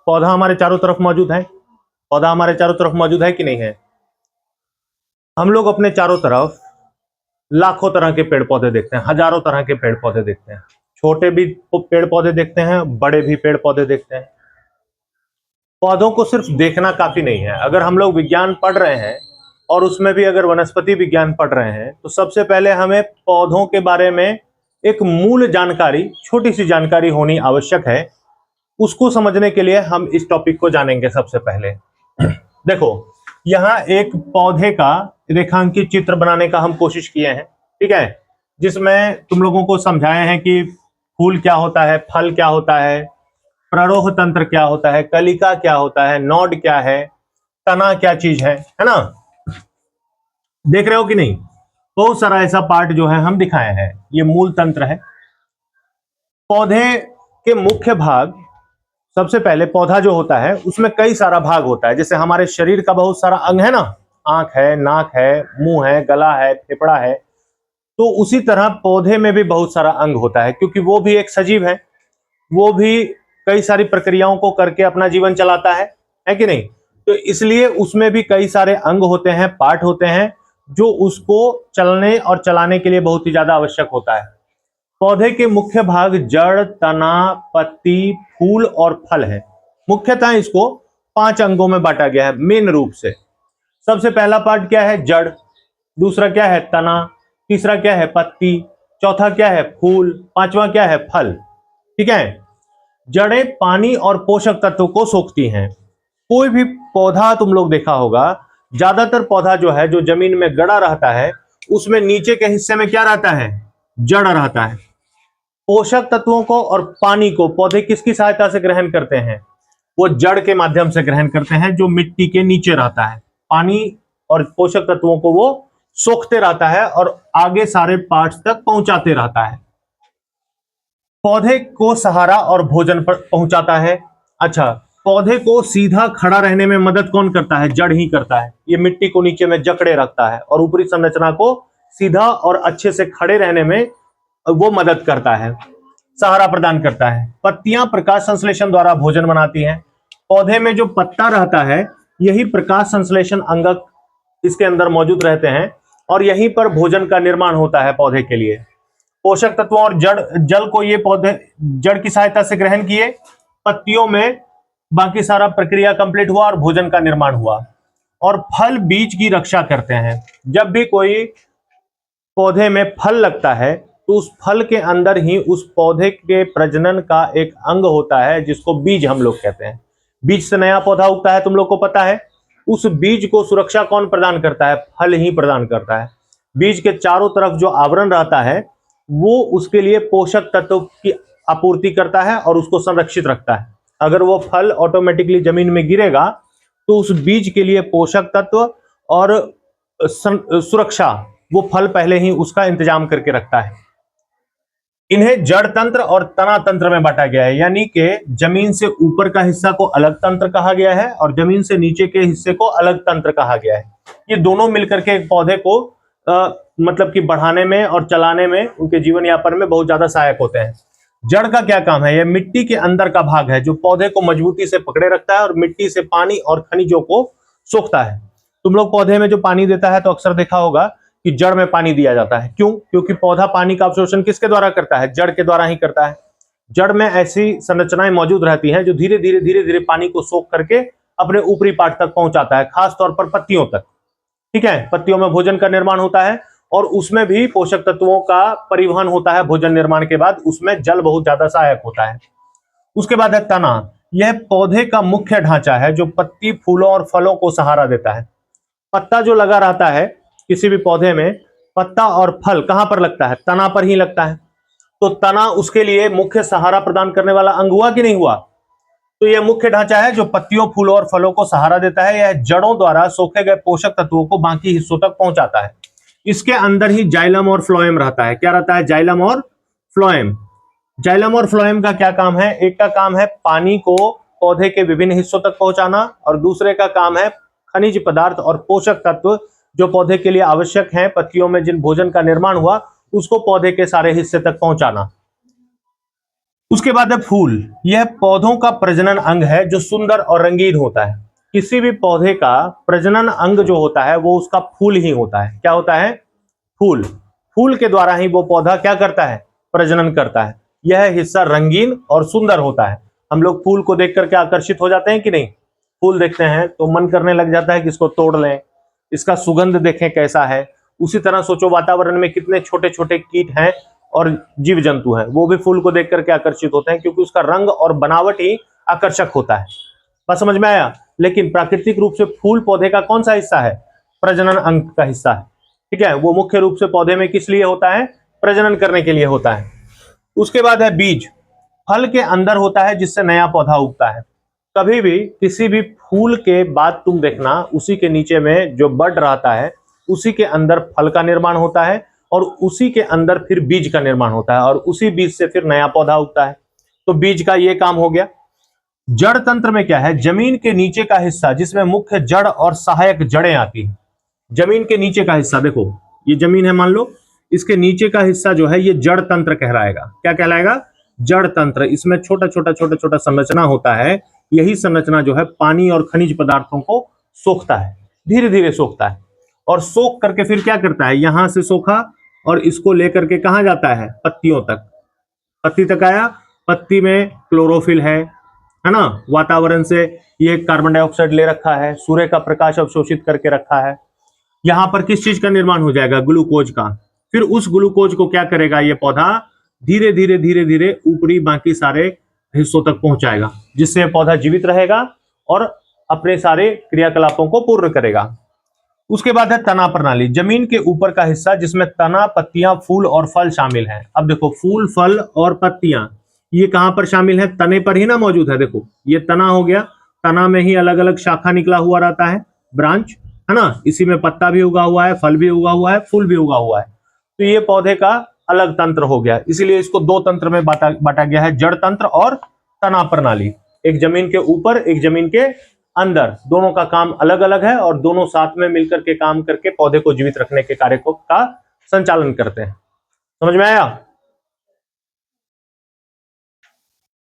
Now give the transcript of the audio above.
पौधा हमारे चारों तरफ मौजूद है, पौधा हमारे चारों तरफ मौजूद है कि नहीं है? हम लोग अपने चारों तरफ लाखों तरह के पेड़ पौधे देखते हैं, हजारों तरह के पेड़ पौधे देखते हैं, छोटे भी पेड़ पौधे देखते हैं, बड़े भी पेड़ पौधे देखते हैं। पौधों को सिर्फ देखना काफी नहीं है। अगर हम लोग विज्ञान पढ़ रहे हैं और उसमें भी अगर वनस्पति विज्ञान पढ़ रहे हैं, तो सबसे पहले हमें पौधों के बारे में एक मूल जानकारी, छोटी सी जानकारी होनी आवश्यक है। उसको समझने के लिए हम इस टॉपिक को जानेंगे। सबसे पहले देखो, यहाँ एक पौधे का रेखांकित चित्र बनाने का हम कोशिश किए हैं, ठीक है, जिसमें तुम लोगों को समझाए हैं कि फूल क्या होता है, फल क्या होता है, प्ररोह तंत्र क्या होता है, कलिका क्या होता है, नोड क्या है, तना क्या चीज है ना? देख रहे हो कि नहीं? बहुत सारा ऐसा पार्ट जो है हम दिखाए हैं। ये मूल तंत्र है। पौधे के मुख्य भाग, सबसे पहले पौधा जो होता है उसमें कई सारा भाग होता है। जैसे हमारे शरीर का बहुत सारा अंग है ना, आंख है, नाक है, मुंह है, गला है, फेफड़ा है, तो उसी तरह पौधे में भी बहुत सारा अंग होता है, क्योंकि वो भी एक सजीव है। वो भी कई सारी प्रक्रियाओं को करके अपना जीवन चलाता है कि नहीं? तो इसलिए उसमें भी कई सारे अंग होते हैं, पार्ट होते हैं, जो उसको चलने और चलाने के लिए बहुत ही ज्यादा आवश्यक होता है। पौधे के मुख्य भाग जड़, तना, पत्ती, फूल और फल है। मुख्यतः इसको 5 अंगों में बांटा गया है मेन रूप से। सबसे पहला पार्ट क्या है? जड़। दूसरा क्या है? तना। तीसरा क्या है? पत्ती। चौथा क्या है? फूल। पांचवा क्या है? फल। ठीक है। जड़ें पानी और पोषक तत्वों को सोखती हैं। कोई भी पौधा तुम लोग देखा होगा, ज्यादातर पौधा जो है, जो जमीन में गड़ा रहता है, उसमें नीचे के हिस्से में क्या रहता है? जड़ रहता है। पोषक तत्वों को और पानी को पौधे किसकी सहायता से ग्रहण करते हैं? वो जड़ के माध्यम से ग्रहण करते हैं, जो मिट्टी के नीचे रहता है। पानी और पोषक तत्वों को वो सोखते रहता है और आगे सारे पार्ट्स तक पहुंचाते रहता है। पौधे को सहारा और भोजन पर पहुंचाता है। अच्छा, पौधे को सीधा खड़ा रहने में मदद कौन करता है? जड़ ही करता है। ये मिट्टी को नीचे में जकड़े रखता है और ऊपरी संरचना को सीधा और अच्छे से खड़े रहने में वो मदद करता है, सहारा प्रदान करता है। पत्तियां प्रकाश संश्लेषण द्वारा भोजन बनाती हैं। पौधे में जो पत्ता रहता है, यही प्रकाश संश्लेषण अंगक इसके अंदर मौजूद रहते हैं और यहीं पर भोजन का निर्माण होता है पौधे के लिए। पोषक तत्वों और जल को ये पौधे जड़ की सहायता से ग्रहण किए, पत्तियों में बाकी सारा प्रक्रिया कंप्लीट हुआ और भोजन का निर्माण हुआ। और फल बीज की रक्षा करते हैं। जब भी कोई पौधे में फल लगता है, तो उस फल के अंदर ही उस पौधे के प्रजनन का एक अंग होता है, जिसको बीज हम लोग कहते हैं। बीज से नया पौधा उगता है, तुम लोग को पता है। उस बीज को सुरक्षा कौन प्रदान करता है? फल ही प्रदान करता है। बीज के चारों तरफ जो आवरण रहता है, वो उसके लिए पोषक तत्व की आपूर्ति करता है और उसको संरक्षित रखता है। अगर वो फल ऑटोमेटिकली जमीन में गिरेगा, तो उस बीज के लिए पोषक तत्व और सुरक्षा वो फल पहले ही उसका इंतजाम करके रखता है। इन्हें जड़ तंत्र और तना तंत्र में बांटा गया है, यानी कि जमीन से ऊपर का हिस्सा को अलग तंत्र कहा गया है और जमीन से नीचे के हिस्से को अलग तंत्र कहा गया है। ये दोनों मिलकर के एक पौधे को मतलब कि बढ़ाने में और चलाने में, उनके जीवन यापन में बहुत ज्यादा सहायक होते हैं। जड़ का क्या काम है? यह मिट्टी के अंदर का भाग है, जो पौधे को मजबूती से पकड़े रखता है और मिट्टी से पानी और खनिजों को सोखता है। तुम लोग पौधे में जो पानी देता है, तो अक्सर देखा होगा कि जड़ में पानी दिया जाता है। क्यों? क्योंकि पौधा पानी का अवशोषण किसके द्वारा करता है? जड़ के द्वारा ही करता है। जड़ में ऐसी संरचनाएं मौजूद रहती हैं जो धीरे धीरे पानी को सोख करके अपने ऊपरी पार्ट तक पहुंचाता है, खासतौर पर पत्तियों तक। ठीक है, पत्तियों में भोजन का निर्माण होता है और उसमें भी पोषक तत्वों का परिवहन होता है। भोजन निर्माण के बाद उसमें जल बहुत ज्यादा सहायक होता है। उसके बाद है तना। यह पौधे का मुख्य ढांचा है, जो पत्ती, फूलों और फलों को सहारा देता है। पत्ता जो लगा रहता है किसी भी पौधे में, पत्ता और फल कहां पर लगता है? तना पर ही लगता है। तो तना उसके लिए मुख्य सहारा प्रदान करने वाला अंग हुआ कि नहीं हुआ? तो यह मुख्य ढांचा है जो पत्तियों, फूलों और फलों को सहारा देता है। यह जड़ों द्वारा सोखे गए पोषक तत्वों को बाकी हिस्सों तक पहुंचाता है। इसके अंदर ही जाइलम और फ्लोएम रहता है। क्या रहता है? जाइलम और फ्लोएम। जाइलम और फ्लोएम का क्या काम है? एक का काम है पानी को पौधे के विभिन्न हिस्सों तक पहुंचाना और दूसरे का काम है खनिज पदार्थ और पोषक तत्व जो पौधे के लिए आवश्यक हैं, पत्तियों में जिन भोजन का निर्माण हुआ, उसको पौधे के सारे हिस्से तक पहुंचाना। उसके बाद है फूल। यह पौधों का प्रजनन अंग है जो सुंदर और रंगीन होता है। किसी भी पौधे का प्रजनन अंग जो होता है वो उसका फूल ही होता है। क्या होता है? फूल। फूल के द्वारा ही वो पौधा क्या करता है? प्रजनन करता है। यह हिस्सा रंगीन और सुंदर होता है। हम लोग फूल को देख करके आकर्षित हो जाते हैं कि नहीं? फूल देखते हैं तो मन करने लग जाता है कि इसको तोड़ लें, इसका सुगंध देखें कैसा है। उसी तरह सोचो, वातावरण में कितने छोटे छोटे कीट हैं और जीव जंतु हैं, वो भी फूल को देख करके आकर्षित होते हैं क्योंकि उसका रंग और बनावट ही आकर्षक होता है। बस समझ में आया? लेकिन प्राकृतिक रूप से फूल पौधे का कौन सा हिस्सा है? प्रजनन अंग का हिस्सा है। ठीक है, वो मुख्य रूप से पौधे में किस लिए होता है? प्रजनन करने के लिए होता है। उसके बाद है बीज। फल के अंदर होता है जिससे नया पौधा उगता है। कभी भी किसी भी फूल के बाद तुम देखना, उसी के नीचे में जो बड रहता है उसी के अंदर फल का निर्माण होता है और उसी के अंदर फिर बीज का निर्माण होता है और उसी बीज से फिर नया पौधा उगता है। तो बीज का ये काम हो गया। जड़ तंत्र में क्या है? जमीन के नीचे का हिस्सा जिसमें मुख्य जड़ और सहायक जड़ें आती हैं। जमीन के नीचे का हिस्सा देखो, ये जमीन है मान लो, इसके नीचे का हिस्सा जो है ये जड़ तंत्र कहलाएगा। क्या कहलाएगा? जड़ तंत्र। इसमें छोटा छोटा छोटा छोटा संरचना होता है। यही संरचना जो है पानी और खनिज पदार्थों को सोखता है, धीरे धीरे सोखता है और सोख करके फिर क्या करता है? यहां से सोखा और इसको लेकर के कहां जाता है? पत्तियों तक। पत्ती तक आया, पत्ती में क्लोरोफिल है ना? वातावरण से ये कार्बन डाइऑक्साइड ले रखा है, सूर्य का प्रकाश अवशोषित करके रखा है। यहां पर किस चीज का निर्माण हो जाएगा? ग्लूकोज का। फिर उस ग्लूकोज को क्या करेगा ये पौधा? धीरे धीरे धीरे धीरे ऊपरी बाकी सारे हिस्सों तक पहुंचाएगा, जिससे पौधा जीवित रहेगा और अपने सारे क्रियाकलापों को पूर्ण करेगा। उसके बाद है तना प्रणाली। जमीन के ऊपर का हिस्सा जिसमें तना, पत्तियां, फूल और फल शामिल हैं। अब देखो, फूल, फल और पत्तियां ये कहां पर शामिल है? तने पर ही ना मौजूद है। देखो, ये तना हो गया, तना में ही अलग अलग शाखा निकला हुआ रहता है, ब्रांच, है ना? इसी में पत्ता भी उगा हुआ है, फल भी उगा हुआ है, फूल भी उगा हुआ है। तो ये पौधे का अलग तंत्र हो गया। इसीलिए इसको दो तंत्र में बांटा गया है, जड़ तंत्र और तना प्रणाली। एक जमीन के ऊपर, एक जमीन के अंदर, दोनों का काम अलग अलग है और दोनों साथ में मिलकर के काम करके पौधे को जीवित रखने के कार्य का संचालन करते हैं। समझ में आया?